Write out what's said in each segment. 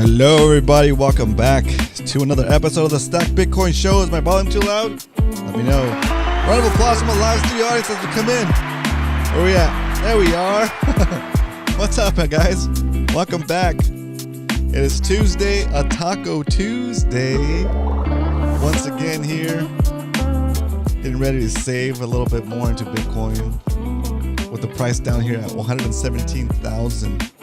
Hello everybody, welcome back to another episode of the Stack Bitcoin Show. Is my volume too loud? Let me know. Round of applause from the live studio audience as we come in. Where we at? There we are. What's up, guys? Welcome back. It is Tuesday, a Taco Tuesday. Once again here, getting ready to save a little bit more into Bitcoin with the price down here at 117,000.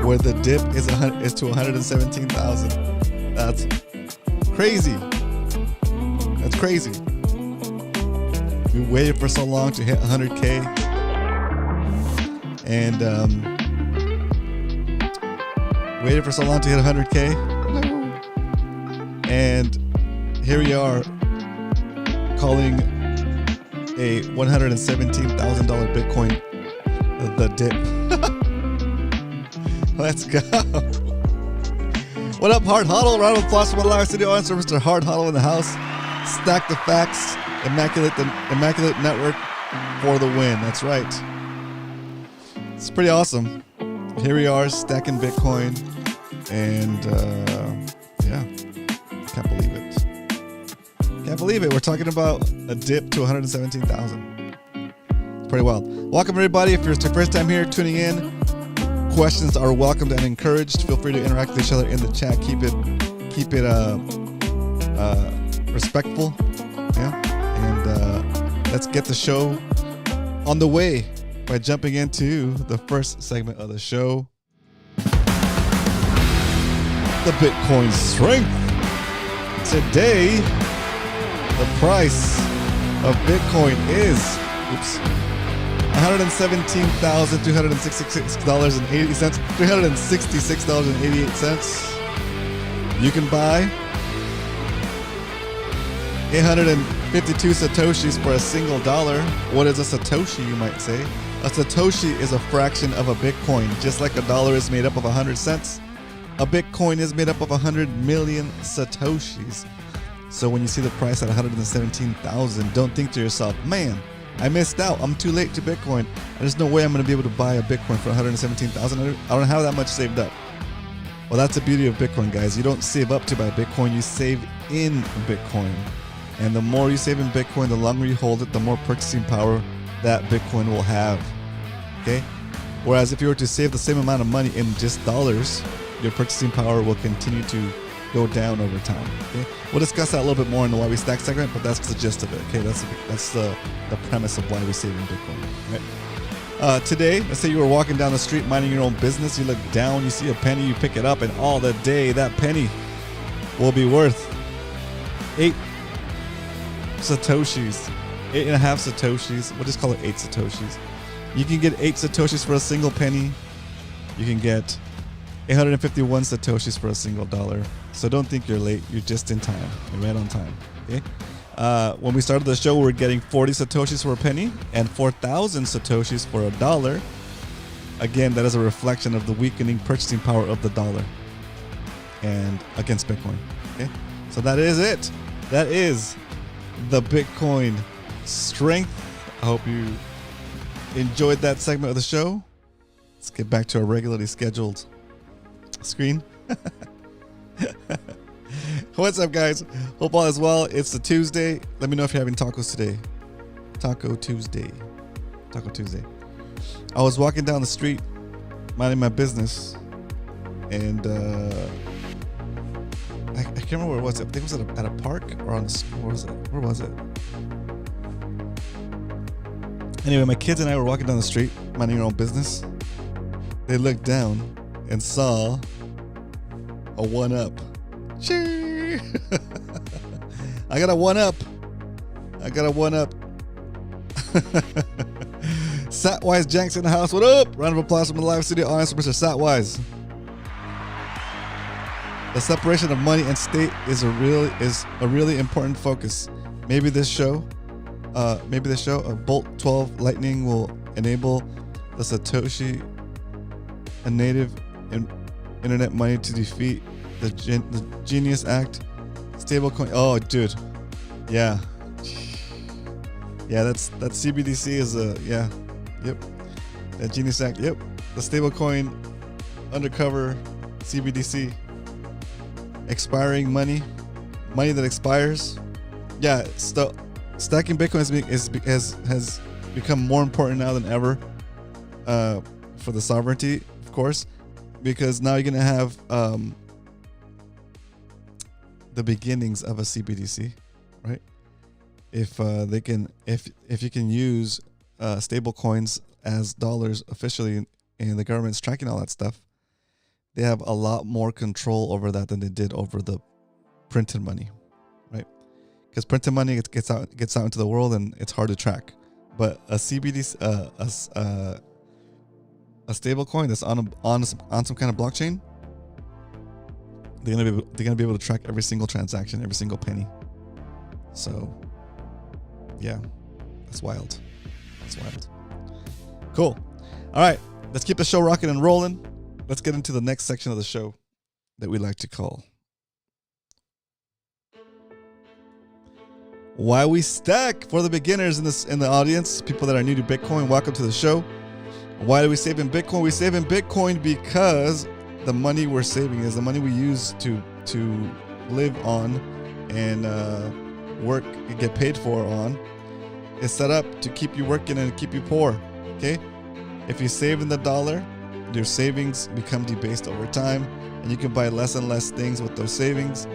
Where the dip is to 117,000. That's crazy. That's crazy. We waited for so long to hit 100K, and waited for so long to hit 100K, and here we are calling a $117,000 Bitcoin the dip. Let's go. What up, Hard Huddle? Round of applause from the live studio audience for Mr. Hard Huddle in the house. Stack the facts. Immaculate network for the win. That's right. It's pretty awesome. Here we are stacking Bitcoin. And yeah, can't believe it. Can't believe it. We're talking about a dip to 117,000. It's pretty wild. Welcome, everybody. If it's your first time here tuning in, questions are welcomed and encouraged. Feel free to interact with each other in the chat. Keep it respectful. Yeah. And let's get the show on the way by jumping into the first segment of the show. The Bitcoin strength. Today, the price of Bitcoin is $117,266.80. $366.88. You can buy 852 Satoshis for a single dollar. What is a Satoshi, you might say? A Satoshi is a fraction of a Bitcoin. Just like a dollar is made up of 100 cents, a Bitcoin is made up of 100 million Satoshis. So when you see the price at 117,000, don't think to yourself, man, I missed out. I'm too late to Bitcoin. There's no way I'm going to be able to buy a Bitcoin for 117,000. I don't have that much saved up. Well, that's the beauty of Bitcoin, guys. You don't save up to buy Bitcoin. You save in Bitcoin. And the more you save in Bitcoin, the longer you hold it, the more purchasing power that Bitcoin will have. Okay? Whereas if you were to save the same amount of money in just dollars, your purchasing power will continue to go down over time. Okay, we'll discuss that a little bit more in the Why We Stack segment, but that's the gist of it. Okay, that's the premise of why we save in Bitcoin. Right? Today, let's say you were walking down the street minding your own business. You look down, you see a penny, you pick it up, and all the day that penny will be worth 8 Satoshis, 8.5 Satoshis. We'll just call it 8 Satoshis. You can get 8 Satoshis for a single penny. You can get 851 Satoshis for a single dollar. So don't think you're late. You're just in time. You're right on time. Okay. When we started the show, we were getting 40 Satoshis for a penny and 4,000 Satoshis for a dollar. Again, that is a reflection of the weakening purchasing power of the dollar and against Bitcoin. Okay. So that is it. That is the Bitcoin strength. I hope you enjoyed that segment of the show. Let's get back to our regularly scheduled screen. What's up, guys? Hope all is well. It's a Tuesday. Let me know if you're having tacos today. Taco Tuesday. I was walking down the street minding my business, and I can't remember where it was. I think it was at a park or on the school. Where was it? Anyway, my kids and I were walking down the street minding our own business. They looked down and saw a 1-up. I got a 1-up. Satwise Janks in the house. What up? Round of applause from the live studio audience for Mr. Satwise. The separation of money and state is a really important focus. Maybe this show, a Bolt 12 Lightning will enable the Satoshi, a native internet money, to defeat the Genius Act stablecoin. Oh, dude, yeah, that's CBDC is yep, that Genius Act. Yep, the stablecoin undercover CBDC, expiring money that expires. Yeah, stacking Bitcoin has become more important now than ever for the sovereignty, of course, because now you're gonna have the beginnings of a CBDC, right? If you can use stable coins as dollars officially, and the government's tracking all that stuff, they have a lot more control over that than they did over the printed money, right? Because printed money gets out into the world and it's hard to track. But a CBDC, a stable coin that's on some kind of blockchain, they're gonna be able to track every single transaction, every single penny. So, yeah, that's wild. That's wild. Cool. All right, let's keep the show rocking and rolling. Let's get into the next section of the show that we like to call Why We Stack. For the beginners in the audience, people that are new to Bitcoin, welcome to the show. Why do we save in Bitcoin? We save in Bitcoin because the money we're saving is the money we use to live on and work and get paid for on. It's set up to keep you working and keep you poor. Okay? If you save in the dollar, your savings become debased over time, and you can buy less and less things with those savings,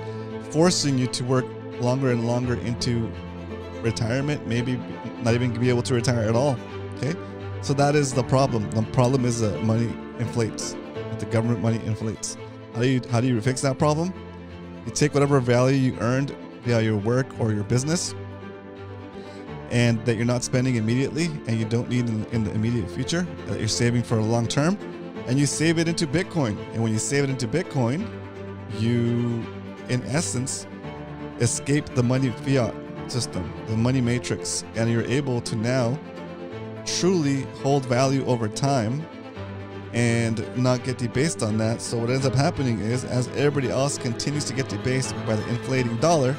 forcing you to work longer and longer into retirement, maybe not even be able to retire at all. Okay? So that is the problem. The problem is that money inflates. The government money inflates. How do you fix that problem? You take whatever value you earned via your work or your business, and that you're not spending immediately and you don't need in the immediate future, that you're saving for a long term, and you save it into Bitcoin. And when you save it into Bitcoin, you, in essence, escape the money fiat system, the money matrix, and you're able to now truly hold value over time and not get debased on that. So what ends up happening is, as everybody else continues to get debased by the inflating dollar,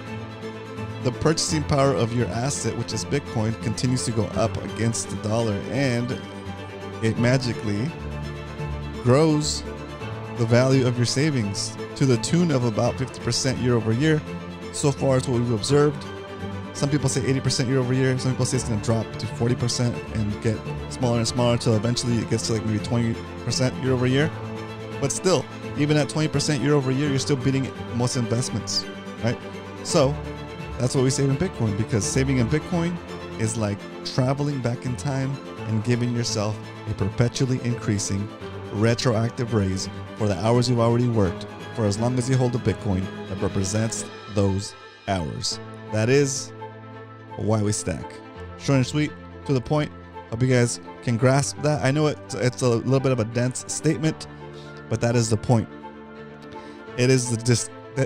the purchasing power of your asset, which is Bitcoin, continues to go up against the dollar, and it magically grows the value of your savings to the tune of about 50% year over year. So far, it's what we've observed. Some people say 80% year over year. Some people say it's going to drop to 40% and get smaller and smaller until eventually it gets to like maybe 20% year over year. But still, even at 20% year over year, you're still beating most investments, right? So that's what we save in Bitcoin, because saving in Bitcoin is like traveling back in time and giving yourself a perpetually increasing retroactive raise for the hours you've already worked for as long as you hold a Bitcoin that represents those hours. That is why we stack. Short and sweet, to the point. Hope you guys can grasp that. I know it's a little bit of a dense statement, but that is the point. It is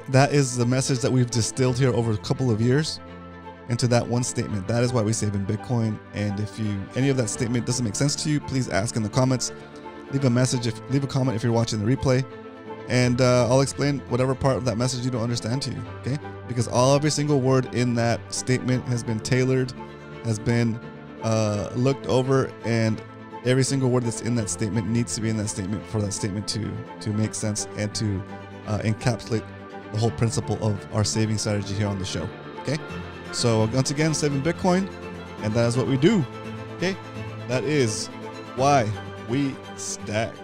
that is the message that we've distilled here over a couple of years into that one statement. That is why we save in Bitcoin. And if any of that statement doesn't make sense to you, please ask in the comments. Leave a comment if you're watching the replay, and I'll explain whatever part of that message you don't understand to you. Okay? Because every single word in that statement has been tailored, has been looked over, and every single word that's in that statement needs to be in that statement for that statement to make sense and to encapsulate the whole principle of our saving strategy here on the show. Okay? So once again, saving Bitcoin, and that is what we do. Okay? That is why we stack.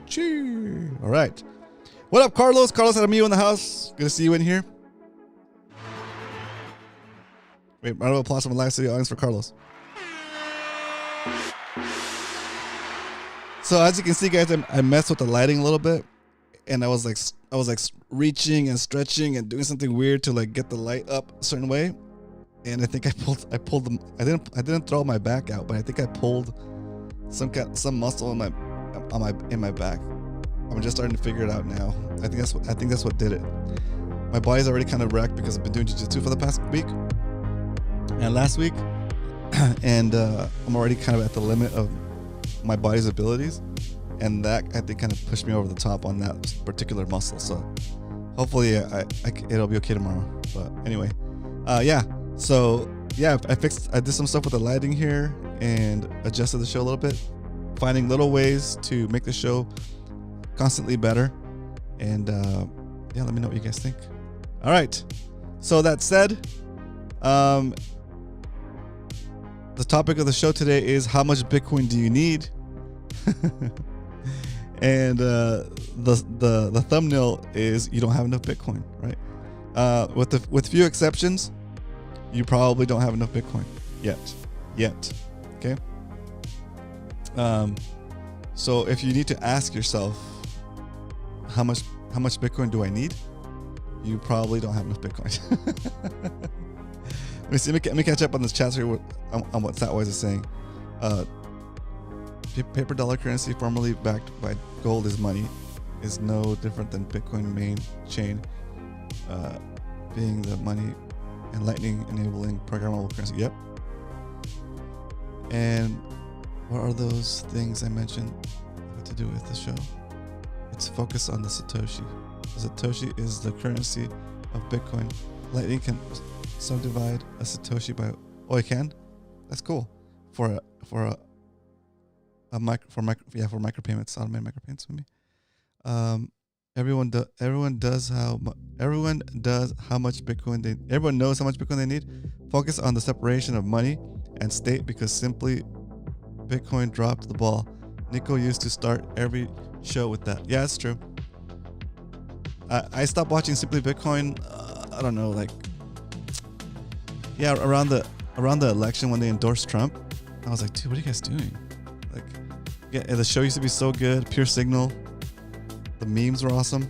Cheer. All right. What up, Carlos? Carlos Aramillo in the house. Good to see you in here. Wait, round of applause from the live studio audience for Carlos. So as you can see, guys, I messed with the lighting a little bit, and I was like reaching and stretching and doing something weird to like get the light up a certain way, and I think I pulled them. I didn't throw my back out, but I think I pulled some muscle in my back. I'm just starting to figure it out now. I think that's what did it. My body's already kind of wrecked because I've been doing jiu-jitsu for the past week and last week, and I'm already kind of at the limit of my body's abilities, and that I think kind of pushed me over the top on that particular muscle. So hopefully it'll be okay tomorrow. But anyway, So I did some stuff with the lighting here and adjusted the show a little bit, finding little ways to make the show constantly better And yeah, let me know what you guys think. All right. So that said, the topic of the show today is how much Bitcoin do you need? And the thumbnail is you don't have enough Bitcoin, right? With few exceptions, you probably don't have enough Bitcoin yet. Okay. So if you need to ask yourself how much Bitcoin do I need, you probably don't have enough Bitcoin. Let me catch up on this chat here on what StatWise is saying. Paper dollar currency formerly backed by gold is money is no different than Bitcoin main chain being the money and Lightning enabling programmable currency. Yep. And what are those things I mentioned have to do with the show? It's focus on the Satoshi. The Satoshi is the currency of Bitcoin. Lightning can subdivide a Satoshi by. Oh, it can. That's cool. For micropayments, automated micropayments with me. Everyone knows how much Bitcoin they need. Focus on the separation of money and state because simply Bitcoin dropped the ball. Nico used to start every show with that. Yeah, it's true. I stopped watching Simply Bitcoin. I don't know, like, yeah, around the election when they endorsed Trump. I was like, dude, what are you guys doing? Like, yeah, the show used to be so good, pure signal. The memes were awesome.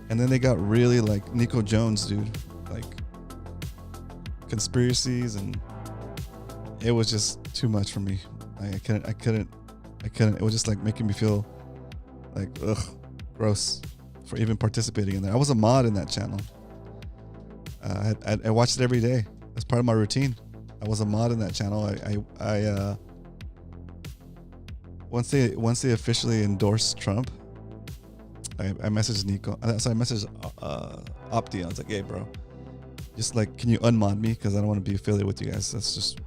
And then they got really like Nico Jones, dude. Like conspiracies, and it was just too much for me. I couldn't. It was just like making me feel like, ugh, gross for even participating in there. I was a mod in that channel. I watched it every day. That's part of my routine. I was a mod in that channel. Once they officially endorsed Trump, I messaged Nico. So I messaged Opti. I was like, hey, bro, just like, can you unmod me? Because I don't want to be affiliated with you guys. That's just,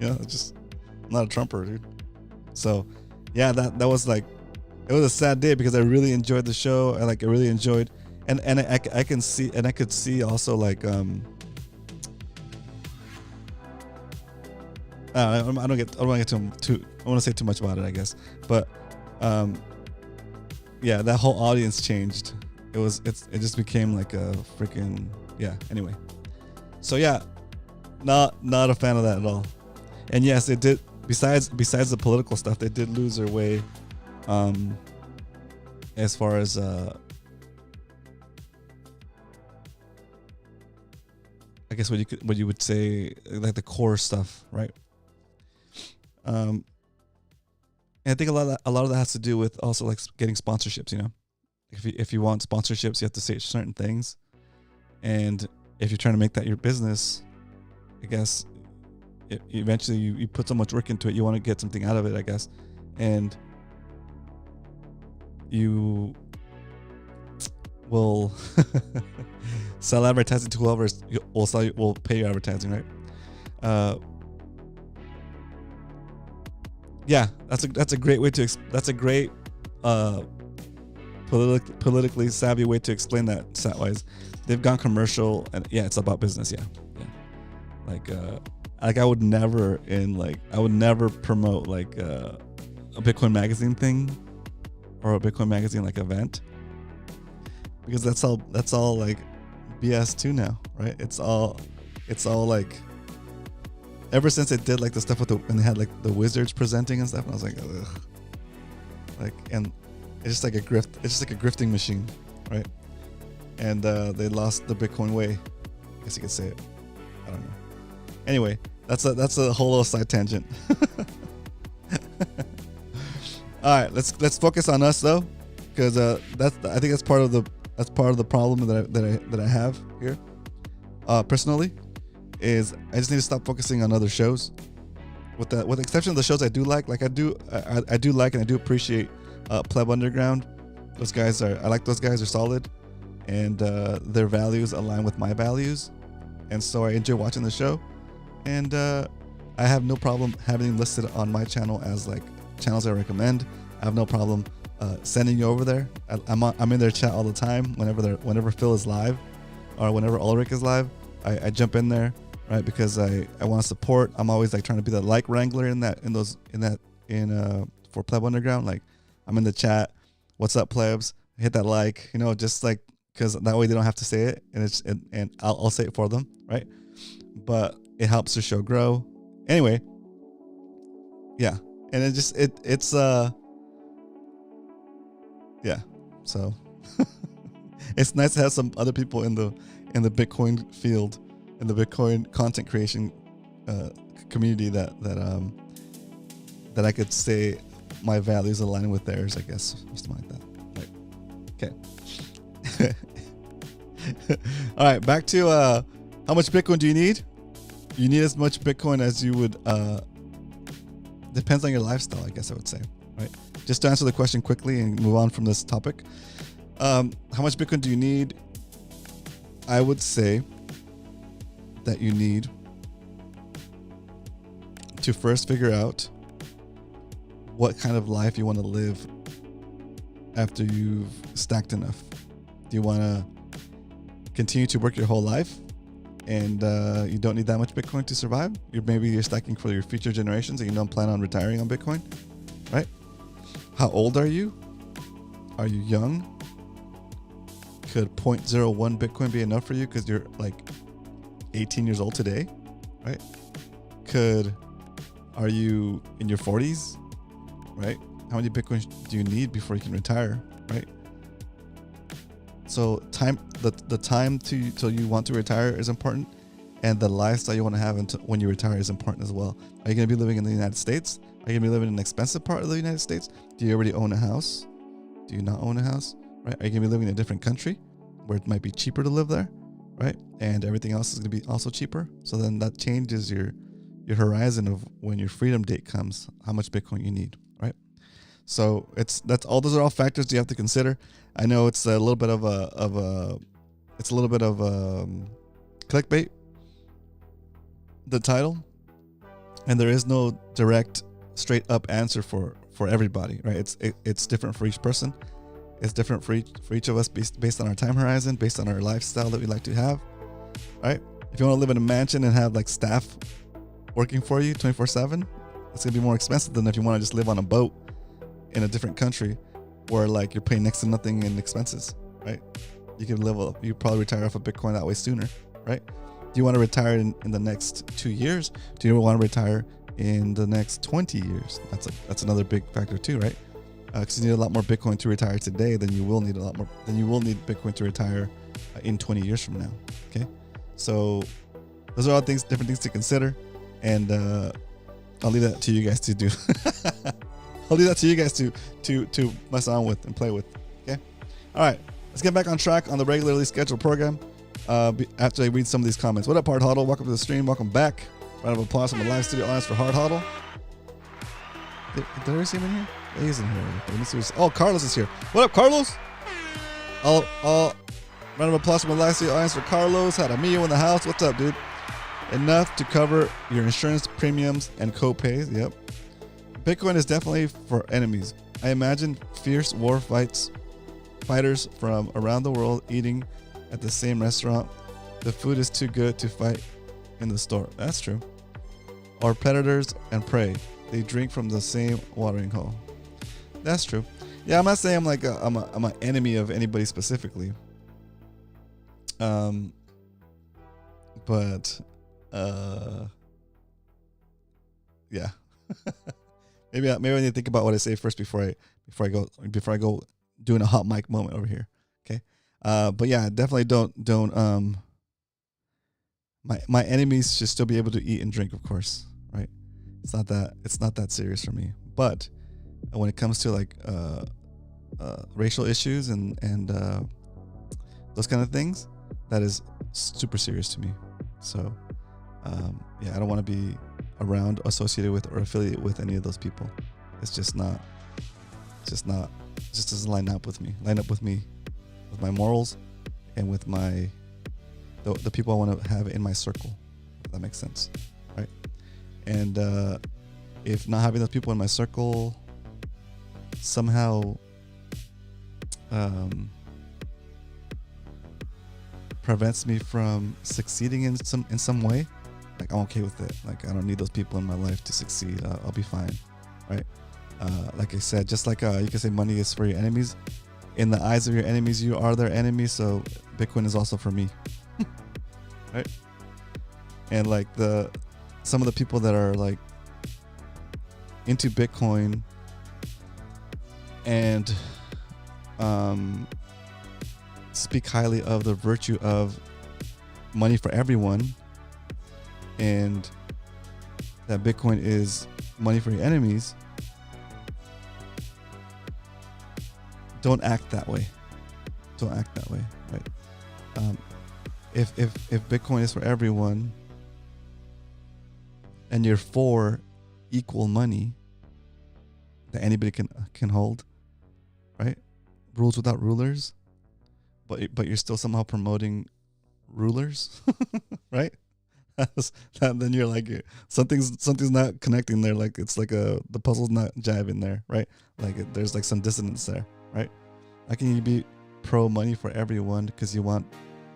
I'm not a Trumper, dude. So, yeah, that was like, it was a sad day because I really enjoyed the show. I really enjoyed, and I can see, and I could see also like, I don't want to get too. I want to say too much about it, I guess, but yeah, that whole audience changed. It just became like a freaking, yeah. Anyway, so yeah, not a fan of that at all. And yes, it did. Besides the political stuff, they did lose their way, as far as I guess what you would say, like the core stuff, right? And I think a lot of that has to do with also like getting sponsorships. You know, if you want sponsorships, you have to say certain things, and if you're trying to make that your business, I guess eventually you put so much work into it, you want to get something out of it, I guess, and you will sell advertising to whoever will pay your advertising, right? Yeah, that's a great way to that's a great politically savvy way to explain that. StatWise, they've gone commercial, and yeah, it's about business. Yeah. Like I would never promote like a Bitcoin magazine thing or a Bitcoin magazine like event, because that's all like BS too now, right? It's all like, ever since they did like the stuff when they had like the wizards presenting and stuff, and I was like, ugh. Like, and it's just like a grift. It's just like a grifting machine, right? And they lost the Bitcoin way. I guess you could say it. I don't know. Anyway, that's a whole little side tangent. All right, let's focus on us though, because I think that's part of the problem that I have here, personally, is I just need to stop focusing on other shows. With the exception of the shows I do like I do like and I do appreciate Pleb Underground. I like those guys. They're solid, and their values align with my values, and so I enjoy watching the show. And I have no problem having them listed on my channel as like channels I recommend. I have no problem sending you over there. I'm in their chat all the time. Whenever Phil is live, or whenever Ulrich is live, I jump in there, right? Because I want to support. I'm always like trying to be the like wrangler for Pleb Underground. Like, I'm in the chat. What's up, plebs? Hit that like, just like, because that way they don't have to say it, and I'll say it for them, right? But it helps the show grow. Anyway, yeah, and it's yeah. So it's nice to have some other people in the Bitcoin field, in the Bitcoin content creation community that I could say my values align with theirs, I guess, something like that. Right. Okay. All right, back to how much Bitcoin do you need? You need as much Bitcoin as you would. Depends on your lifestyle, I guess I would say. Right. Just to answer the question quickly and move on from this topic. How much Bitcoin do you need? I would say that you need to first figure out what kind of life you want to live after you've stacked enough. Do you want to continue to work your whole life and you don't need that much Bitcoin to survive? Maybe you're stacking for your future generations and you don't plan on retiring on Bitcoin, right? How old are you? Are you young? Could 0.01 Bitcoin be enough for you because you're like 18 years old today, right? Are you in your 40s, right? How many Bitcoins do you need before you can retire, right? So the time till you want to retire is important, and the lifestyle you want to have until when you retire is important as well. Are you going to be living in the United States? Are you going to be living in an expensive part of the United States? Do you already own a house? Do you not own a house? Right? Are you going to be living in a different country where it might be cheaper to live there, right? And everything else is going to be also cheaper. So then that changes your horizon of when your freedom date comes, how much Bitcoin you need, right? So those are all factors you have to consider. I know it's a little bit of clickbait, the title, and there is no direct straight up answer for everybody, right? It's different for each person. It's different for each of us based on our time horizon, based on our lifestyle that we like to have, right? If you want to live in a mansion and have like staff working for you 24/7, it's gonna be more expensive than if you want to just live on a boat in a different country where like you're paying next to nothing in expenses, right? You probably retire off of Bitcoin that way sooner, right? Do you want to retire in the next 2 years? Do you want to retire in the next 20 years? That's another big factor too, right? Because you need a lot more Bitcoin to retire today than you will need Bitcoin to retire in 20 years from now. Okay, so those are all different things to consider, and I'll leave that to you guys to do. I'll leave that to you guys to mess on with and play with. Okay, all right, let's get back on track on the regularly scheduled program. After I read some of these comments. What up, Hard Huddle? Welcome to the stream. Welcome back. Round of applause from the live studio audience for Hard Huddle. Did I see him in here? Yeah, he's in here. Let me see. Oh, Carlos is here. What up, Carlos? Round of applause from the live studio audience for Carlos. Had a Mio in the house. What's up, dude? Enough to cover your insurance premiums and co-pays. Yep. Bitcoin is definitely for enemies. I imagine fierce war fighters from around the world eating at the same restaurant. The food is too good to fight in the store. That's true. Or predators and prey. They drink from the same watering hole. That's true. Yeah, I'm not saying I'm an enemy of anybody specifically. But yeah. maybe I need to think about what I say first before I go doing a hot mic moment over here. Okay. But yeah, definitely don't my enemies should still be able to eat and drink, of course, right? It's not that serious for me. But when it comes to like racial issues and those kind of things, that is super serious to me. So yeah, I don't want to be around, associated with, or affiliated with any of those people. It just doesn't line up with me, with my morals and with the people I want to have in my circle, if that makes sense, right? And if not having those people in my circle somehow prevents me from succeeding in some way, like I'm okay with it. Like I don't need those people in my life to succeed. I'll be fine, right? Like I said, just like you can say money is for your enemies. In the eyes of your enemies, you are their enemy. So Bitcoin is also for me, right? And like some of the people that are like into Bitcoin and speak highly of the virtue of money for everyone, and that Bitcoin is money for your enemies, don't act that way. Don't act that way, right? If Bitcoin is for everyone and you're for equal money that anybody can hold, right? Rules without rulers, but you're still somehow promoting rulers, right? Then you're like something's not connecting there. Like it's like the puzzle's not jiving there, right? Like there's like some dissonance there, right? How can you be pro money for everyone because you want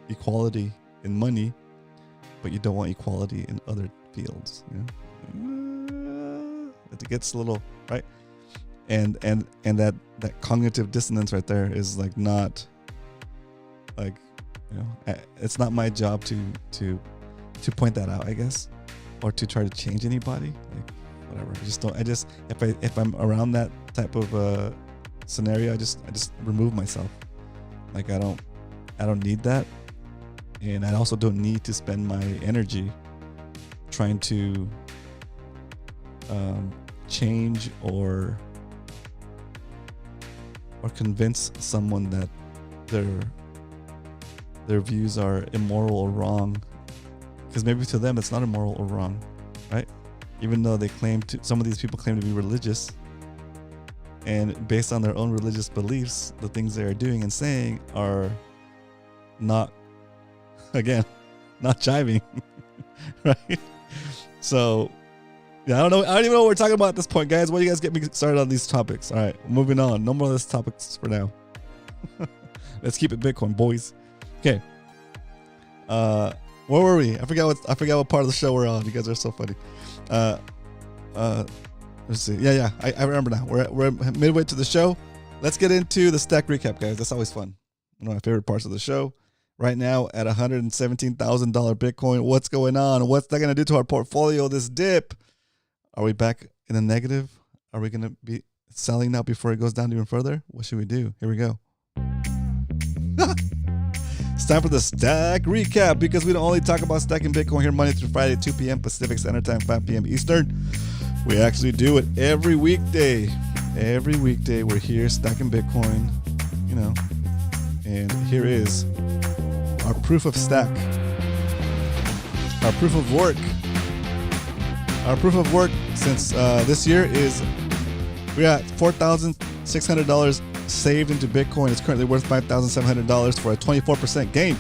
equality in money, but you don't want equality in other fields? You know, it gets a little right, and that cognitive dissonance right there is like not like, you know, it's not my job to point that out, I guess, or to try to change anybody. Like whatever, if I'm around that type of scenario, I just remove myself. Like I don't need that, and I also don't need to spend my energy trying to change or convince someone that their views are immoral or wrong, because maybe to them it's not immoral or wrong, right? Even though some of these people claim to be religious, and based on their own religious beliefs, the things they are doing and saying are not, again, not jiving, right? So, yeah, I don't even know what we're talking about at this point, guys. Why do you guys get me started on these topics? All right, moving on. No more of these topics for now. Let's keep it Bitcoin, boys. Okay. Where were we? I forgot what part of the show we're on. You guys are so funny. Let's see. Yeah. I remember now. We're midway to the show. Let's get into the stack recap, guys. That's always fun. One of my favorite parts of the show. Right now at $117,000 Bitcoin. What's going on? What's that going to do to our portfolio? This dip. Are we back in the negative? Are we going to be selling now before it goes down even further? What should we do? Here we go. It's time for the stack recap, because we don't only talk about stacking Bitcoin here Monday through Friday, 2 p.m. Pacific Standard Time, 5 p.m. Eastern. We actually do it every weekday. Every weekday we're here stacking Bitcoin, you know. And here is our proof of stack. Our proof of work. Our proof of work since this year is we're at $4,600 saved into Bitcoin. It's currently worth $5,700 for a 24% gain.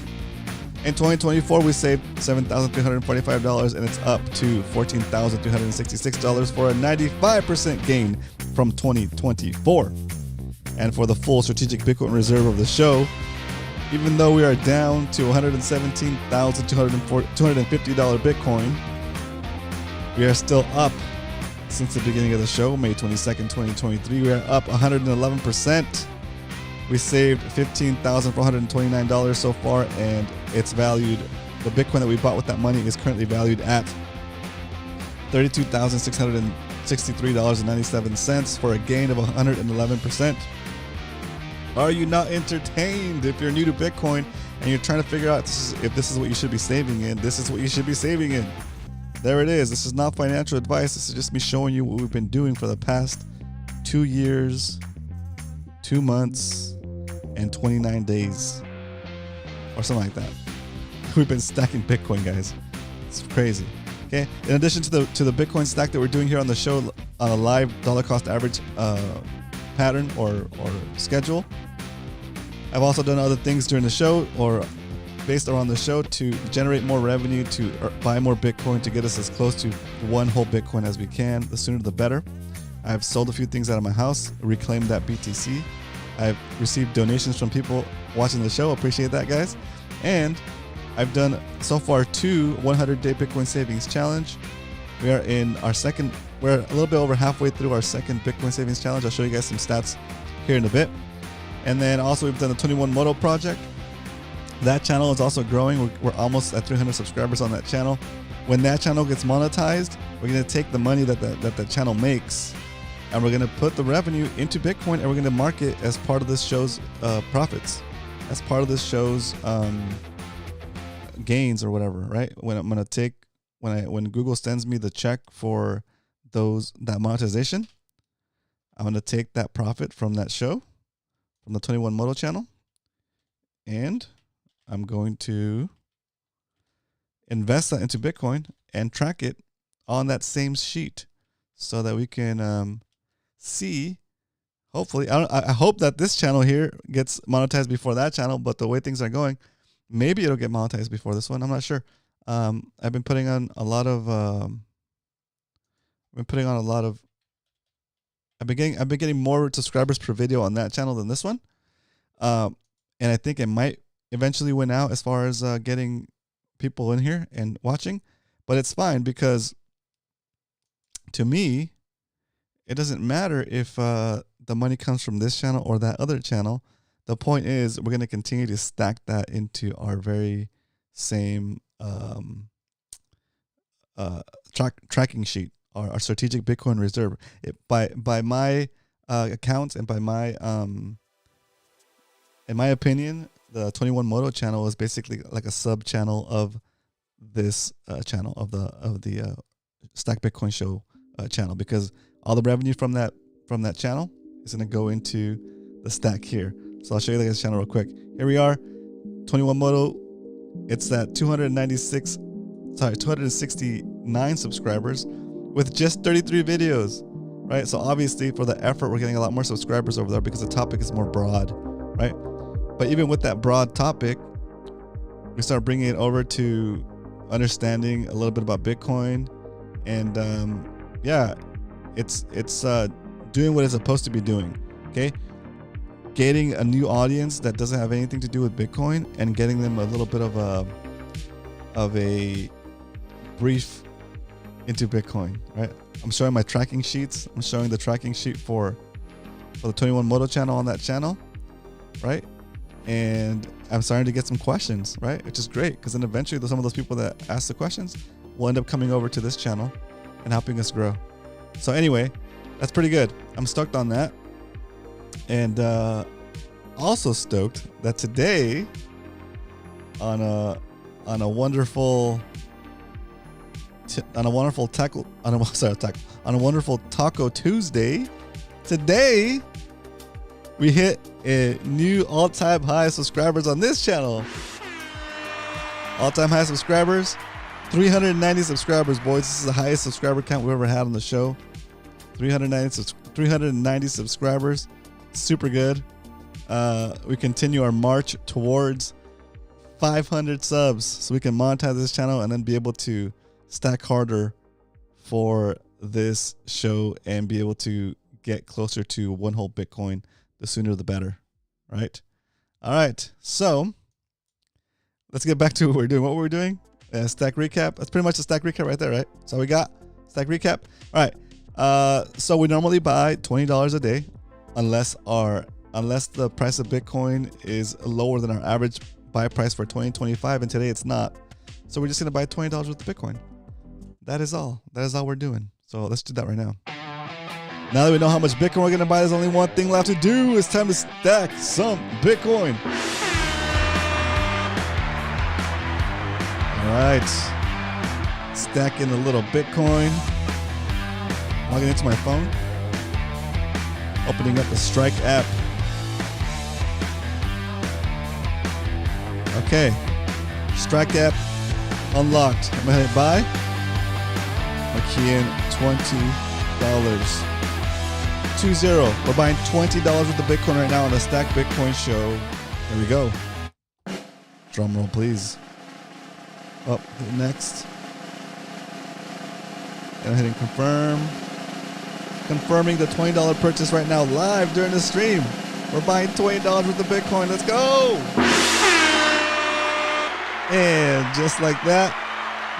In 2024, we saved $7,345, and it's up to $14,366 for a 95% gain from 2024. And for the full strategic Bitcoin reserve of the show, even though we are down to $117,250 Bitcoin, we are still up since the beginning of the show, May 22nd, 2023. We are up 111%. We saved $15,429 so far, and it's valued, the Bitcoin that we bought with that money is currently valued at $32,663.97 for a gain of 111%. Are you not entertained? If you're new to Bitcoin and you're trying to figure out if this is what you should be saving in, this is what you should be saving in. There it is. This is not financial advice. This is just me showing you what we've been doing for the past 2 years, 2 months, and 29 days, or something like that. We've been stacking Bitcoin, guys. It's crazy. Okay. In addition to the Bitcoin stack that we're doing here on the show on a live dollar cost average pattern or schedule, I've also done other things during the show or based around the show to generate more revenue, to buy more Bitcoin, to get us as close to one whole Bitcoin as we can. The sooner the better. I've sold a few things out of my house, reclaimed that BTC. I've received donations from people watching the show. Appreciate that, guys. And I've done so far 2 100-day Bitcoin savings challenge. We are in our second. We're a little bit over halfway through our second Bitcoin savings challenge. I'll show you guys some stats here in a bit. And then also we've done the 21 Moto project. That channel is also growing. We're almost at 300 subscribers on that channel. When that channel gets monetized, we're going to take the money that the channel makes, and we're going to put the revenue into Bitcoin, and we're going to mark it as part of this show's profits, as part of this show's gains or whatever, right? When I'm going to take, when Google sends me the check for that monetization, I'm going to take that profit from that show, from the 21 Moto channel, and I'm going to invest that into Bitcoin and track it on that same sheet so that we can see, hopefully, I hope that this channel here gets monetized before that channel, but the way things are going, maybe it'll get monetized before this one. I'm not sure. I've been putting on a lot of, I've been getting more subscribers per video on that channel than this one. And I think it might eventually win out as far as getting people in here and watching, but it's fine because to me, it doesn't matter if the money comes from this channel or that other channel. The point is we're going to continue to stack that into our very same tracking sheet, our strategic Bitcoin reserve. By my accounts and by my in my opinion, the 21 Moto channel is basically like a sub channel of this channel of the Stack Bitcoin Show channel, because all the revenue from that channel is going to go into the stack here. So I'll show you the channel real quick. Here we are, 21 Moto. It's at 269 subscribers with just 33 videos, right? So obviously for the effort, we're getting a lot more subscribers over there because the topic is more broad, right? But even with that broad topic, we start bringing it over to understanding a little bit about Bitcoin, and yeah, it's doing what it's supposed to be doing. Okay, getting a new audience that doesn't have anything to do with Bitcoin and getting them a little bit of a brief into Bitcoin. Right, I'm showing my tracking sheets. I'm showing the tracking sheet for the 21 Moto channel on that channel, right? And I'm starting to get some questions, right? Which is great, because then eventually some of those people that ask the questions will end up coming over to this channel and helping us grow. So anyway, that's pretty good. I'm stoked on that. And also stoked that today on a wonderful Taco Tuesday, today we hit a new all-time high subscribers on this channel. All-time high subscribers, 390 subscribers, boys. This is the highest subscriber count we've ever had on the show. 390 subscribers. Super good. We continue our march towards 500 subs so we can monetize this channel and then be able to stack harder for this show and be able to get closer to one whole Bitcoin. The sooner the better, right? All right, so let's get back to what we're doing. What we're doing? Stack recap. That's pretty much a stack recap right there, right? So we got stack recap. All right. So we normally buy $20 a day, unless the price of Bitcoin is lower than our average buy price for 2025, and today it's not. So we're just gonna buy $20 worth of Bitcoin. That is all. That is all we're doing. So let's do that right now. Now that we know how much Bitcoin we're going to buy, there's only one thing left to do. It's time to stack some Bitcoin. All right. Stacking a little Bitcoin. Logging into my phone. Opening up the Strike app. Okay. Strike app unlocked. I'm going to hit buy. I key in $20. 20. We're buying $20 worth of Bitcoin right now on the Stack Bitcoin Show. Here we go. Drum roll, please. Oh, hit next. And hitting confirm. Confirming the $20 purchase right now live during the stream. We're buying $20 worth of Bitcoin. Let's go. And just like that,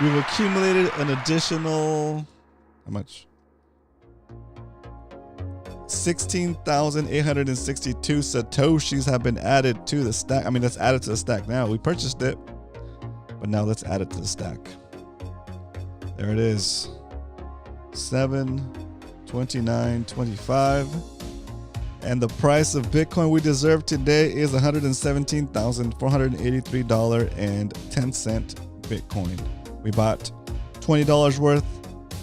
we've accumulated an additional, how much? 16,862 Satoshis have been added to the stack. I mean, that's added to the stack now. We purchased it, but now let's add it to the stack. There it is. 729.25. And the price of Bitcoin we deserve today is $117,483.10 Bitcoin. We bought $20 worth,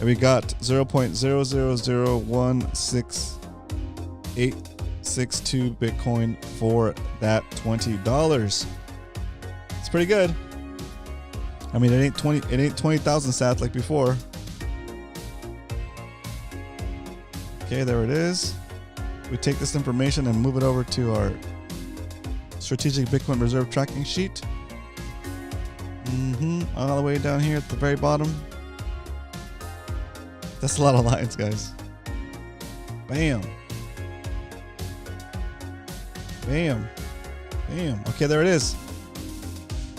and we got 0.00016.862 Bitcoin for that $20. It's pretty good. I mean, it ain't 20,000 sats like before. Okay, there it is. We take this information and move it over to our strategic Bitcoin reserve tracking sheet. All the way down here at the very bottom. That's a lot of lines, guys. Bam. Bam. Bam. Okay, there it is.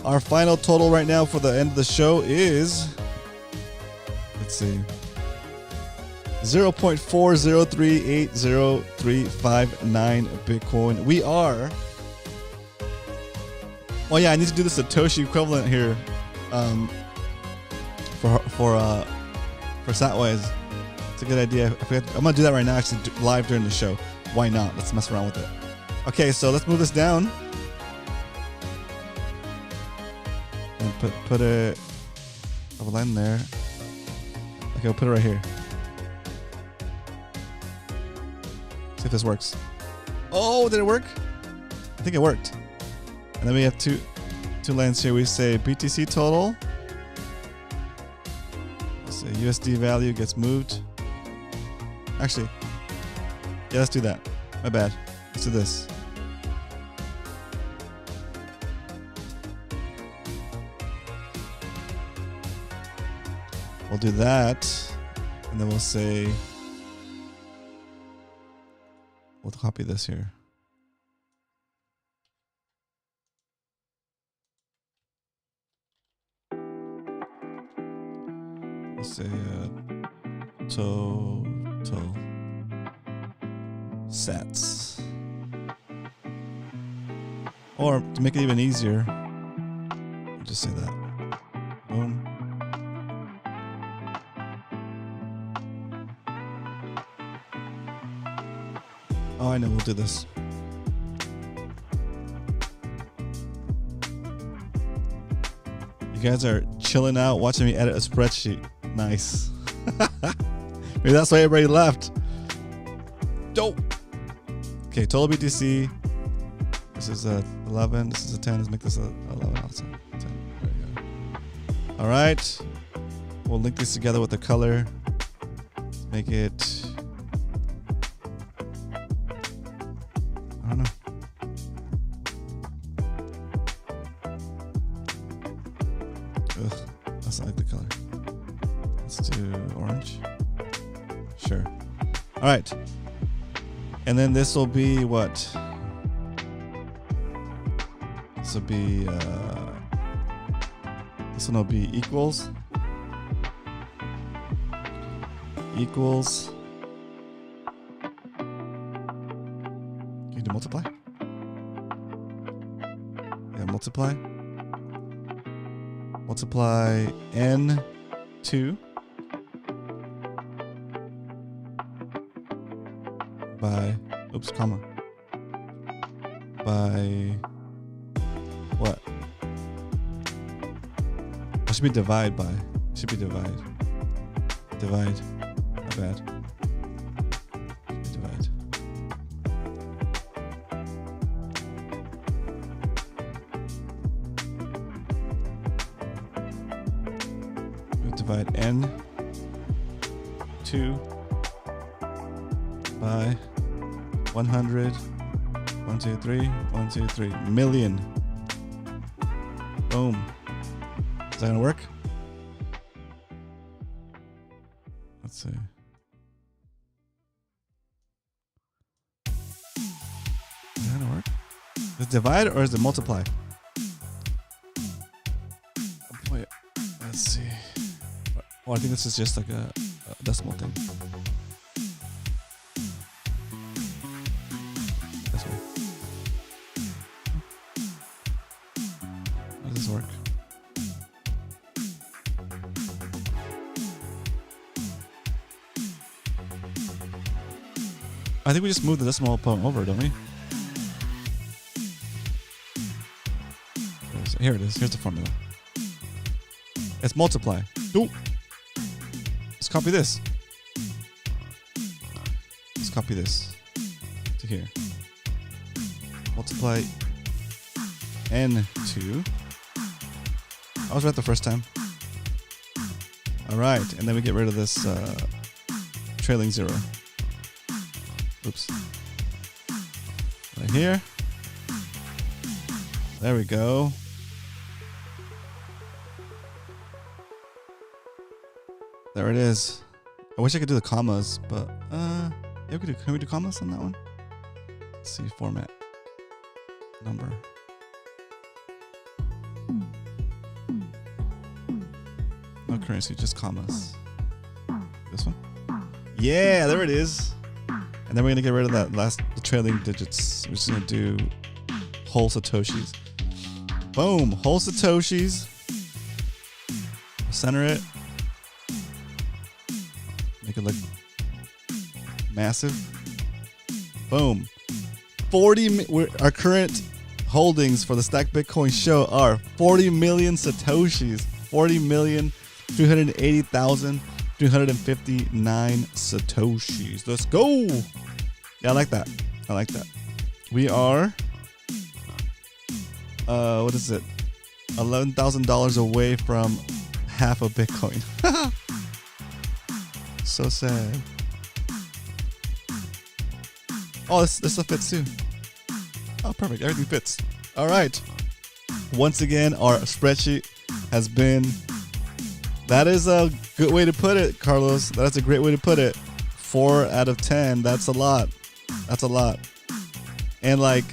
Our final total right now for the end of the show is, let's see, 0.4038039 Bitcoin. We are, oh yeah, I need to do the Satoshi equivalent here for Satwise. It's a good idea. I'm gonna do that right now, actually, live during the show. Why not? Let's mess around with it. Okay, so let's move this down and put a line there. Okay, we'll put it right here. See if this works. Oh, did it work? I think it worked. And then we have two lines here. We say BTC total. Let's say USD value gets moved. Actually, yeah, let's do that. My bad. Let's do this. We'll do that, and then we'll say, we'll copy this here. Let's say total sats. Or to make it even easier, I'll just say that. Boom. Oh, I know, we'll do this. You guys are chilling out, watching me edit a spreadsheet. Nice. Maybe that's why everybody left. Dope. Okay, total BTC. This is a 11. This is a 10. Let's make this a 11 also. 10. There we go. All right. We'll link these together with the color. Let's make it, I don't know. Ugh, that's not like the color. Let's do orange. Sure. All right. And then this will be what? This will be, this one will be equals. Equals. Can you do multiply? Yeah, multiply. Multiply N2 by, oops, comma, by what? It should be divide by. It should be divide. Divide. My bad. Divide. We divide N2 by 100. 1, 2, 3. 1, 2, 3 million. Boom. Is that gonna work? Let's see. Is it divide or is it multiply? Wait, let's see. Oh, I think this is just like a decimal thing. This way. How does this work? I think we just moved the decimal point over, don't we? Here it is. Here's the formula. It's multiply. Ooh. Let's copy this. Let's copy this to here. Multiply n2. I was right the first time. All right, and then we get rid of this trailing 0. Oops. Right here. There we go. There it is. I wish I could do the commas, but yeah, can we do commas on that one? Let's see, format, number. No currency, just commas. This one? Yeah, there it is. And then we're gonna get rid of that the trailing digits. We're just gonna do whole satoshis. Boom, whole satoshis. Center it. Make it look massive. Boom. Our current holdings for the Stack Bitcoin show are 40 million satoshis. 40,380,359 satoshis. Let's go. Yeah, I like that. I like that. We are what is it? $11,000 away from half a Bitcoin. So sad. Oh, this stuff fits too. Oh, perfect. Everything fits. All right. Once again, our spreadsheet has been. That is a good way to put it, Carlos. That's a great way to put it. 4 out of 10. That's a lot. That's a lot. And like,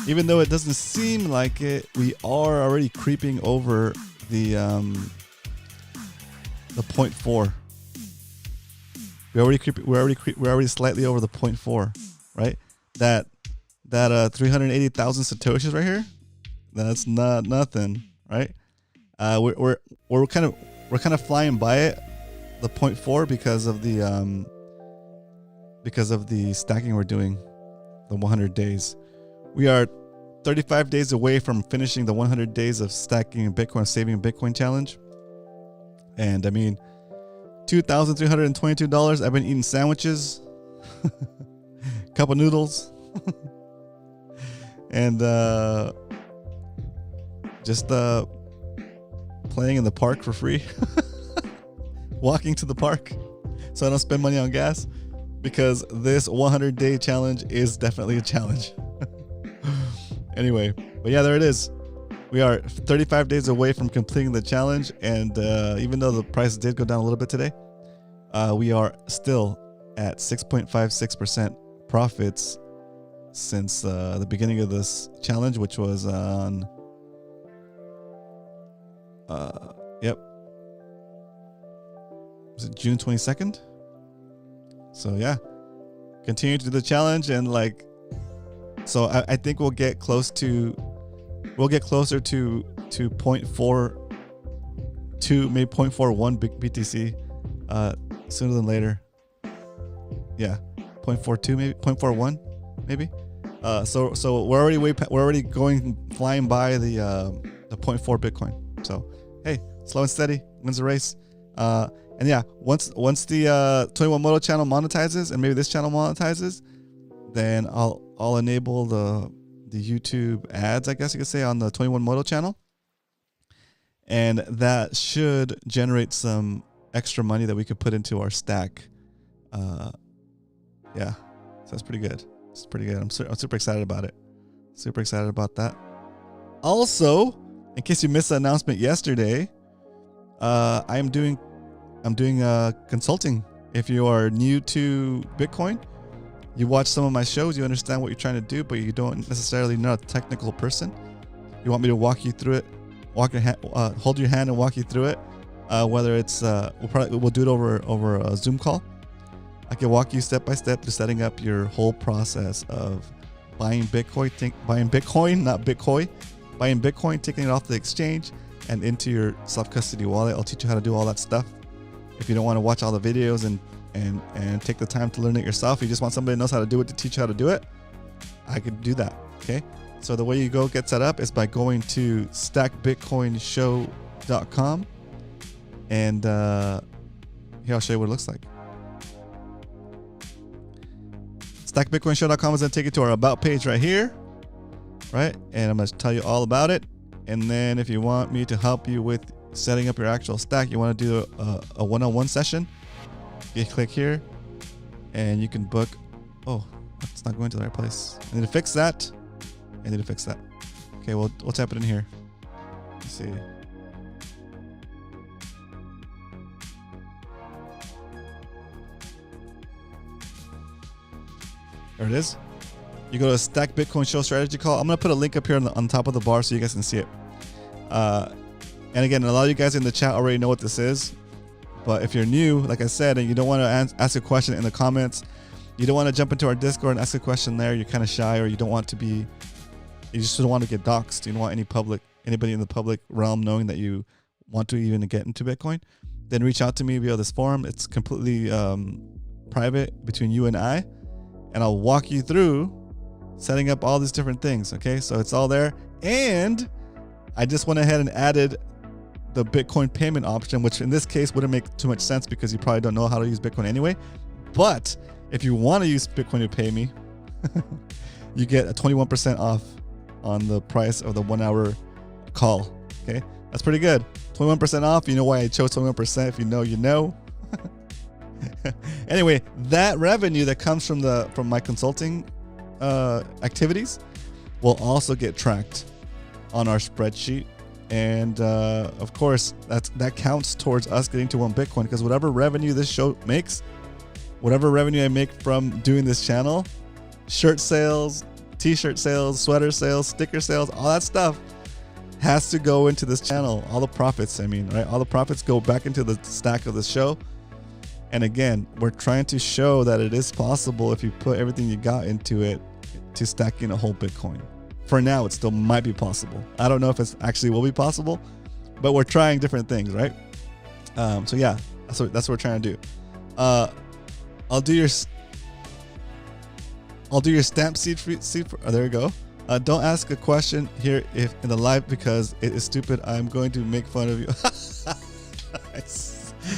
even though it doesn't seem like it, we are already creeping over the 0.4. We're already slightly over the 0.4, right? That 380,000 satoshis right here. That's not nothing, right? We're kind of flying by it, the 0.4, because of the stacking we're doing, the 100 days. We are 35 days away from finishing the 100 days of stacking Bitcoin, saving Bitcoin challenge. And I mean, $2,322. I've been eating sandwiches, cup of noodles, and just playing in the park for free. Walking to the park so I don't spend money on gas, because this 100-day challenge is definitely a challenge. Anyway, but yeah, there it is. We are 35 days away from completing the challenge, and even though the price did go down a little bit today, we are still at 6.56% profits since the beginning of this challenge, which was on was it June 22nd? So yeah, continue to do the challenge, and like, so I think we'll get closer to 0.42, maybe 0.41 BTC sooner than later. Yeah, 0.42 maybe, 0.41 maybe. So we're already flying by the 0.4 Bitcoin. So hey, slow and steady wins the race. And yeah, once the 21 Moto channel monetizes, and maybe this channel monetizes, then I'll enable the YouTube ads, I guess you could say, on the 21 Moto channel, and that should generate some extra money that we could put into our stack. Yeah, so that's pretty good. It's pretty good. I'm super excited about it. Super excited about that. Also, in case you missed the announcement yesterday, I'm doing consulting. If you are new to Bitcoin, You watch some of my shows, you understand what you're trying to do, but you don't necessarily know a technical person. You want me to walk you through it, hold your hand and walk you through it. Whether it's we'll do it over a Zoom call. I can walk you step by step to setting up your whole process of buying Bitcoin, taking it off the exchange and into your self-custody wallet. I'll teach you how to do all that stuff. If you don't want to watch all the videos and take the time to learn it yourself, you just want somebody who knows how to do it to teach you how to do it, I could do that. Okay. So the way you get set up is by going to stackbitcoinshow.com, and here I'll show you what it looks like. Stackbitcoinshow.com is going to take you to our about page right here, right? And I'm going to tell you all about it. And then if you want me to help you with setting up your actual stack, you want to do a one-on-one session, you click here and you can book. Oh, it's not going to the right place. I need to fix that. Okay, well, we'll tap it in here. Let's see. There it is. You go to Stack Bitcoin Show Strategy Call. I'm going to put a link up here on top of the bar so you guys can see it. And again, a lot of you guys in the chat already know what this is. But if you're new, like I said, and you don't want to ask a question in the comments, you don't want to jump into our Discord and ask a question there, you're kind of shy, or you don't want to be, you just don't want to get doxxed. You don't want anybody in the public realm knowing that you want to even get into Bitcoin, then reach out to me via this forum. It's completely private between you and I, and I'll walk you through setting up all these different things. Okay, so it's all there. And I just went ahead and added the Bitcoin payment option, which in this case wouldn't make too much sense because you probably don't know how to use Bitcoin anyway. But if you want to use Bitcoin to pay me, you get a 21% off on the price of the 1 hour call. Okay, that's pretty good. 21% off. You know why I chose 21%? If you know, you know. Anyway, that revenue that comes from my consulting activities will also get tracked on our spreadsheet. And of course, that counts towards us getting to 1 Bitcoin, because whatever revenue this show makes, whatever revenue I make from doing this channel, shirt sales, t-shirt sales, sweater sales, sticker sales, all that stuff has to go into this channel. All the profits, right? All the profits go back into the stack of the show. And again, we're trying to show that it is possible if you put everything you got into it to stacking a whole Bitcoin. For now, it still might be possible. I don't know if it actually will be possible, but we're trying different things, right? So yeah, that's what we're trying to do. I'll do your stamp seed. Oh, there you go. Don't ask a question here if in the live because it is stupid. I'm going to make fun of you.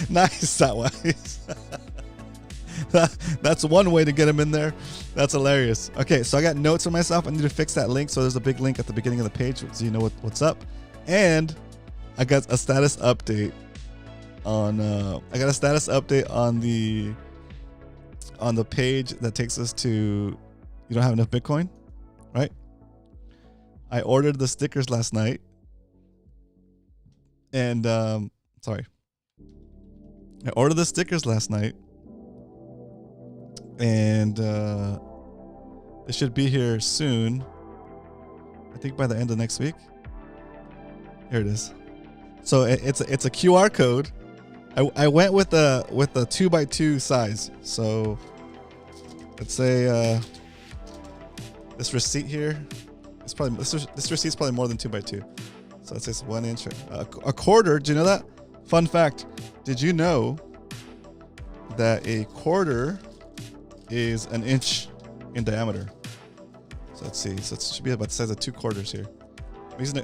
Nice, that wise. That's one way to get him in there. That's hilarious. Okay, so I got notes for myself. I need to fix that link. So there's a big link at the beginning of the page so you know what's up. And I got a status update on on the page that takes us to you don't have enough Bitcoin, right? I ordered the stickers last night. And I ordered the stickers last night. And it should be here soon. I think by the end of next week. Here it is. So it's a QR code. I went with a 2x2 size. So let's say this receipt here. It's probably this receipt's probably more than 2x2. So it says 1 inch. A quarter. Do you know that? Fun fact. Did you know that a quarter is an inch in diameter? So let's see. So it should be about the size of 2 quarters here.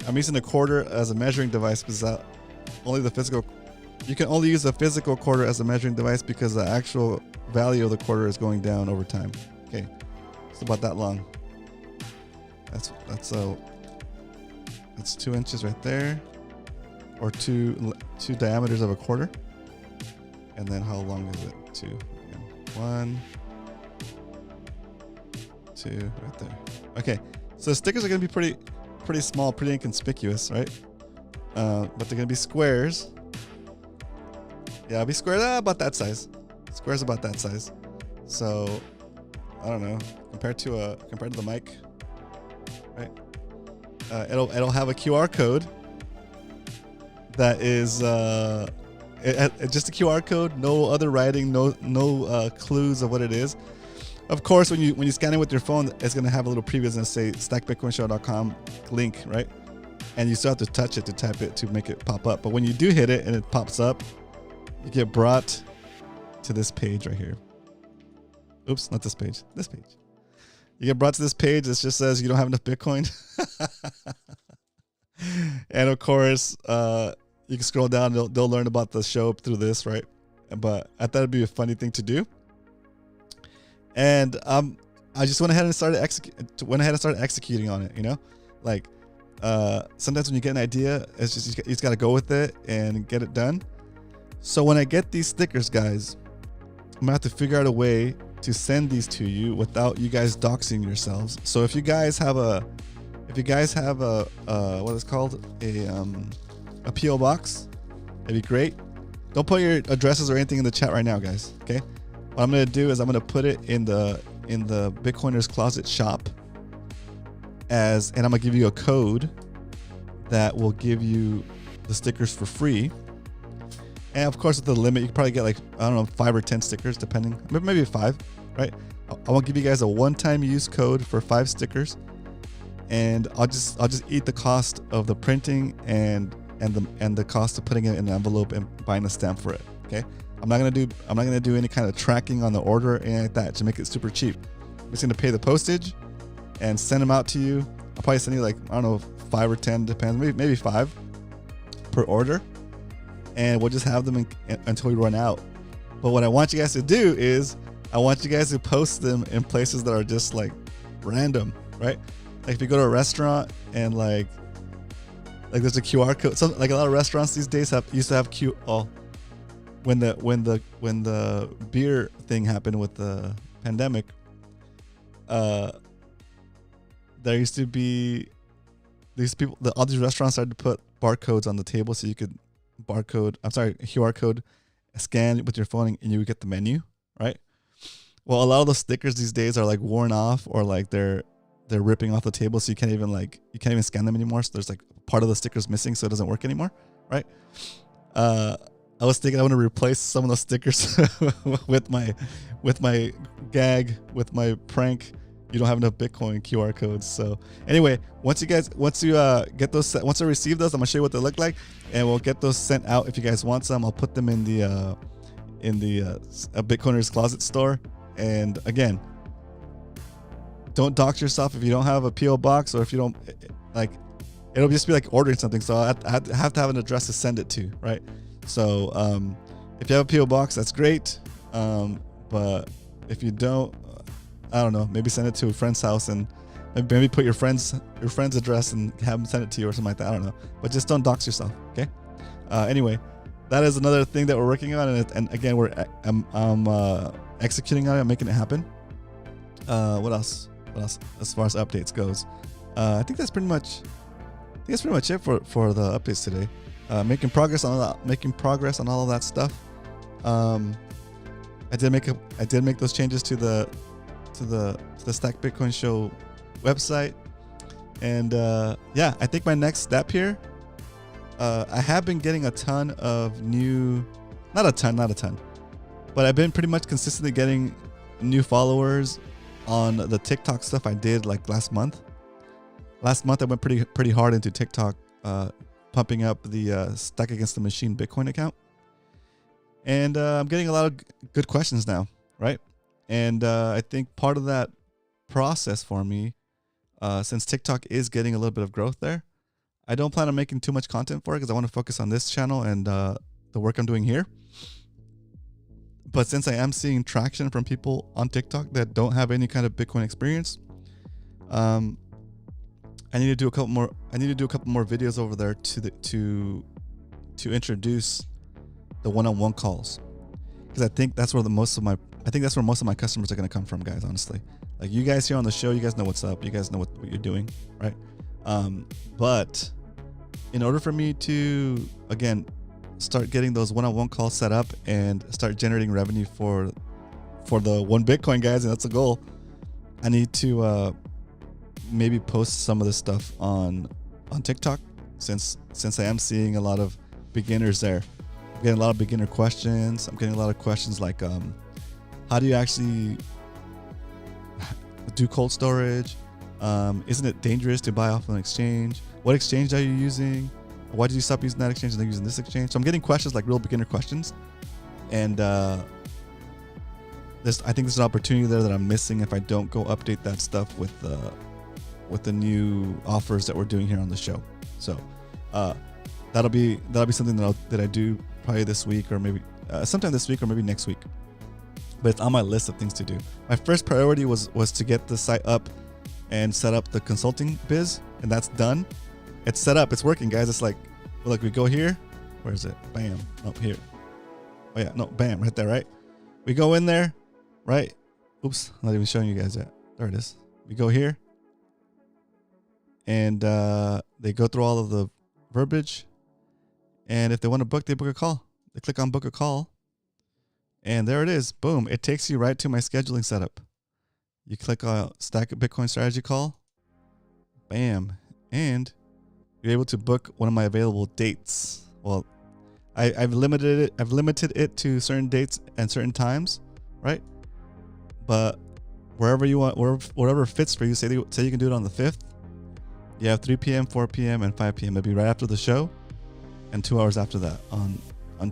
I'm using a quarter as a measuring device because you can only use a physical quarter as a measuring device because the actual value of the quarter is going down over time. Okay, it's about that long. That's 2 inches right there, or two diameters of a quarter. And then how long is it? 2. 1, 2, right there. Okay, so the stickers are gonna be pretty small, pretty inconspicuous, right? But they're gonna be squares. Yeah, it'll be squares about that size. Squares about that size. So I don't know, compared to the mic, right? It'll have a QR code that is just a QR code, no other writing, no clues of what it is. Of course, when you scan it with your phone, it's gonna have a little preview and say stackbitcoinshow.com link, right? And you still have to touch it to type it to make it pop up. But when you do hit it and it pops up, you get brought to this page right here. Oops, not this page. This page. You get brought to this page. It just says you don't have enough Bitcoin. And of course, you can scroll down. They'll learn about the show through this, right? But I thought it'd be a funny thing to do. And I just went ahead and started executing on it. You know, like sometimes when you get an idea, it's just you just got to go with it and get it done. So when I get these stickers, guys, I'm gonna have to figure out a way to send these to you without you guys doxing yourselves. So if you guys have a what is called a PO box, it'd be great. Don't put your addresses or anything in the chat right now, guys. Okay. What I'm gonna do is I'm gonna put it in the Bitcoiners Closet shop and I'm gonna give you a code that will give you the stickers for free. And of course, with the limit, you can probably get like, I don't know, 5 or 10 stickers, depending, maybe 5, right? I want to give you guys a one-time use code for 5 stickers, and I'll just eat the cost of the printing and the cost of putting it in an envelope and buying a stamp for it. Okay, I'm not gonna do any kind of tracking on the order or anything like that to make it super cheap. I'm just gonna pay the postage and send them out to you. I'll probably send you like, I don't know, 5 or 10, depends, maybe 5 per order. And we'll just have them until we run out. But what I want you guys to do is I want you guys to post them in places that are just like random, right? Like if you go to a restaurant and like there's a QR code. Some, like a lot of restaurants these days used to have when the beer thing happened with the pandemic, there used to be all these restaurants started to put barcodes on the table so you could QR code scan with your phone and you would get the menu, right? Well, a lot of the stickers these days are like worn off or like they're ripping off the table, so you can't even scan them anymore. So there's like part of the stickers missing, so it doesn't work anymore, right? I was thinking I want to replace some of those stickers with my gag, with my prank. You don't have enough Bitcoin QR codes. So anyway, once you get those, once I receive those, I'm gonna show you what they look like, and we'll get those sent out. If you guys want some, I'll put them in the Bitcoiners Closet store. And again, don't dox yourself if you don't have a PO box, or if you don't like, it'll just be like ordering something. So I have to have an address to send it to, right? So if you have a PO box, that's great. But if you don't, I don't know, maybe send it to a friend's house and maybe put your friend's address and have them send it to you or something like that. I don't know, but just don't dox yourself. Okay. Anyway, that is another thing that we're working on, and again, I'm executing on it, making it happen. What else as far as updates goes? I think that's pretty much it for the updates today. Making progress on all of that stuff. I did make those changes to the Stack Bitcoin Show website, and yeah, I think my next step here, I have been getting a ton of new, not a ton, but I've been pretty much consistently getting new followers on the TikTok stuff I did like last month. Last month I went pretty hard into TikTok, pumping up the Stack Against the Machine Bitcoin account, and I'm getting a lot of good questions now, right? And I think part of that process for me, since TikTok is getting a little bit of growth there, I don't plan on making too much content for it because I want to focus on this channel and the work I'm doing here. But since I am seeing traction from people on TikTok that don't have any kind of Bitcoin experience, I need to do a couple more videos over there to introduce the one-on-one calls, because I think that's where most of my customers are going to come from, guys. Honestly, like you guys here on the show, you guys know what's up. You guys know what you're doing, right? But in order for me to, again, start getting those one-on-one calls set up and start generating revenue for the one Bitcoin, guys, and that's the goal. I need to maybe post some of this stuff on TikTok since I am seeing a lot of beginners there. I'm getting a lot of beginner questions. I'm getting a lot of questions like how do you actually do cold storage? Isn't it dangerous to buy off an exchange? What exchange are you using? Why did you stop using that exchange and then using this exchange? So I'm getting questions like real beginner questions, and I think there's an opportunity there that I'm missing if I don't go update that stuff with the new offers that we're doing here on the show. So that'll be something that I do probably this week or maybe sometime this week or maybe next week. But it's on my list of things to do. My first priority was to get the site up and set up the consulting biz, and that's done. It's set up. It's working, guys. It's like, look, we go here. Where is it? Bam. Up here. Oh yeah, no, bam, right there, right? We go in there, right? Oops, I'm not even showing you guys yet. There it is. We go here, and they go through all of the verbiage, and if they want to book, they book a call. They click on book a call, and there it is. Boom! It takes you right to my scheduling setup. You click on Stack a Bitcoin Strategy Call, bam, and you're able to book one of my available dates. Well, I've limited it to certain dates and certain times, right? But wherever you want, wherever fits for you. Say you can do it on the 5th. You have 3 p.m., 4 p.m., and 5 p.m. It'll be right after the show, and 2 hours after that on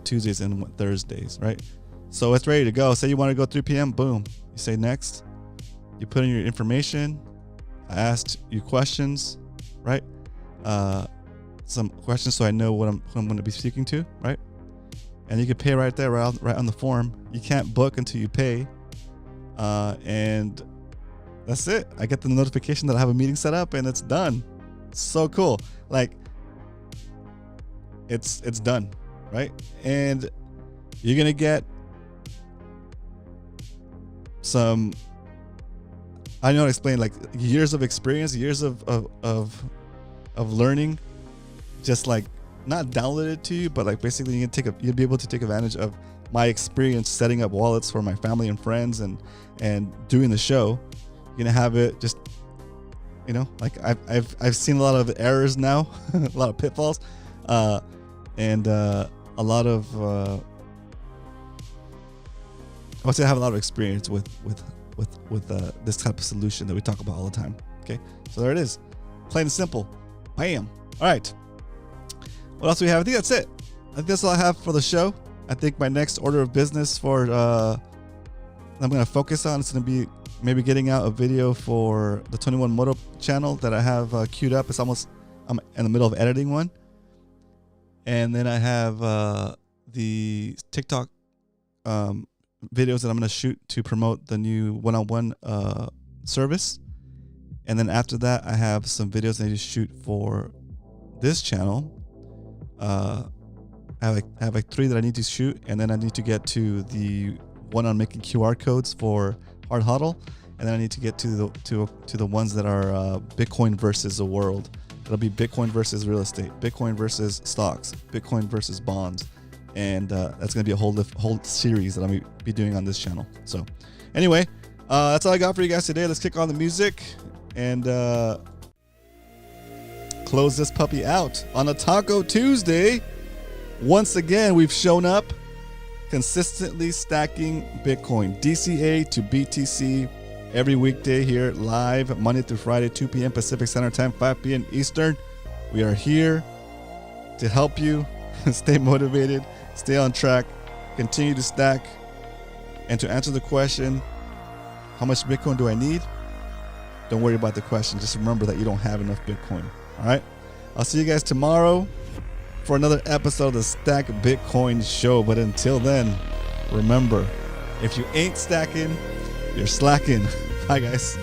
Tuesdays and Thursdays, right? So it's ready to go. Say you want to go 3 p.m. Boom. You say next. You put in your information. I asked you questions, right? Some questions so I know who I'm going to be speaking to, right? And you can pay right there, right on the form. You can't book until you pay, and that's it. I get the notification that I have a meeting set up, and it's done. It's so cool. Like it's done, right? And you're gonna get some. I don't know how to explain, like years of experience, years of learning, just like not downloaded to you, but like basically you'll be able to take advantage of my experience setting up wallets for my family and friends and doing the show. You're gonna have it just, like I've seen a lot of errors now, a lot of pitfalls, and a lot of I would say I have a lot of experience with this type of solution that we talk about all the time. Okay, so there it is, plain and simple. Bam. All right. What else do we have? I think that's it. I think that's all I have for the show. I think my next order of business I'm going to focus on, it's going to be maybe getting out a video for the 21 Moto channel that I have queued up. I'm in the middle of editing one. And then I have the TikTok videos that I'm going to shoot to promote the new one-on-one service. And then after that, I have some videos I need to shoot for this channel. I have like 3 that I need to shoot, and then I need to get to the one on making QR codes for Hard Hodl, and then I need to get to the ones that are Bitcoin versus the world. It'll be Bitcoin versus real estate, Bitcoin versus stocks, Bitcoin versus bonds, and that's gonna be a whole series that I'm gonna be doing on this channel. So, anyway, that's all I got for you guys today. Let's kick on the music and close this puppy out on a Taco Tuesday. Once again, we've shown up consistently stacking Bitcoin, DCA to BTC, every weekday here live, Monday through Friday, 2 p.m. Pacific Standard Time, 5 p.m. Eastern. We are here to help you stay motivated, stay on track, continue to stack, and to answer the question, how much Bitcoin do I need? Don't worry about the question. Just remember that you don't have enough Bitcoin. All right. I'll see you guys tomorrow for another episode of the Stack Bitcoin Show. But until then, remember, if you ain't stacking, you're slacking. Bye, guys.